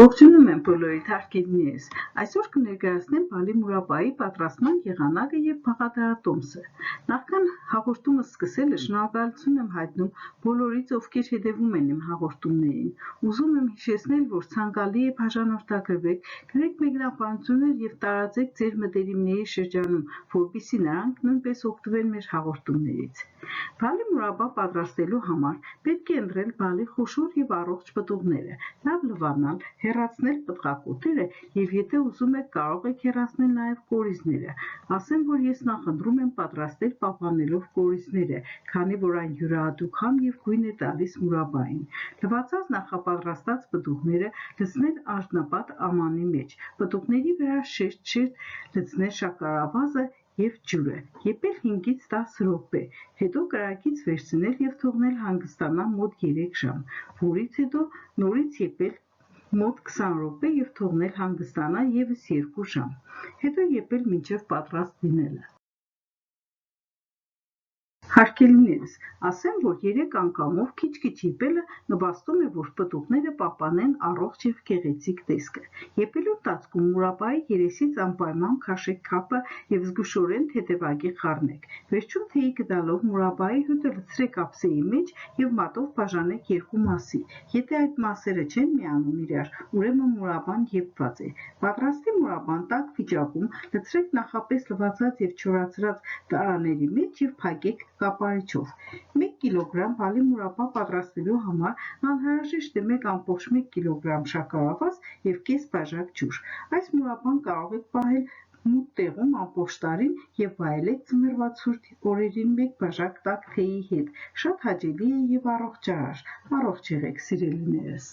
Ողջունում եմ բոլորիդ հարգելիներս, այսօր կներկայացնեմ բալի մուրաբայի պատրաստման եղանակը և բաղադրատոմսը։ Նախքան հաղորդումս սկսելը շնորհակալություն եմ հայտնում բոլորից, ովքեր հետևում են իմ հաղորդումներին։ Ուզում եմ հիշեցնել, որ ցանկալի է բաժանորդագրվեք, գրեք մեկնաբանություններ և տարածեք ձեր մտերիմների շրջանում, որպեսզի նրանք նույնպես օգտվեն մեր հաղորդումներից։ Բալի մուրաբա պատրաստելու համար պետք է ընտրել բալի խոշոր և առողջ պտուղները, լավ լվանալ, հեռացնել պտղակոթերը և եթե ուզում եք կարող եք հեռացնել նաև կորիզները։ Ասեմ, որ ես նախընտրում եմ պատրաստել պահպանելով կորիզները, քանի որ այն յուրահատուկ համ և գույն է տալիս մուրաբային։ Լվացած նախապատրաստած պտուղները լցնել արժանապատ ամանի մեջ, պտուղների վրա շերտ-շերտ լցնել շաքարավազը և ջուրը, եփել 5-ից 10 րոպե, հետո կրակից վերցնել և թողնել հանգստանա մոտ 3 ժամ, որից հետո նորից եփել մոտ 20 րոպե և թողնել հանգստանա ևս 2 ժամ, հետո եփել մինչև պատրաստ լինելը։ Հարգելիներս, ասեմ, որ 3 անգամով քիչ-քիչ եփելը նպաստում է, որ պտուղները պահպանեն առողջ և գեղեցիկ տեսքը։ Եփելու ընթացքում մուրաբայի երեսից անպայման քաշեք քափը և զգուշորեն թեթևակի խառնեք։ Վերջում թեյի գդալով մուրաբայի հյութը լցրեք ափսեի մեջ և մատով բաժանեք 2 մասի։ Եթե այդ մասերը չեն միանում իրար, ուրեմն մուրաբան եփված է։ Պատրաստի մուրաբան տաք վիճակում լցրեք նախապես լվացած և չորացրած տարաների մեջ և փակեք կապարիչով։ 1 կգ բալի մուրաբա պատրաստելու համար անհրաժեշտ է 1.1 կգ շաքարավազ և կես բաժակ ջուր։ Այս մուրաբան կարող եք պահել մութ տեղում ամբողջ և վայելեք ձմեռվա ցուրտ օրերին 1 բաժակ տաք թեյի հետ։ Շատ հաճելի է և առողջարար։ Առողջ եղեք, սիրելիներս։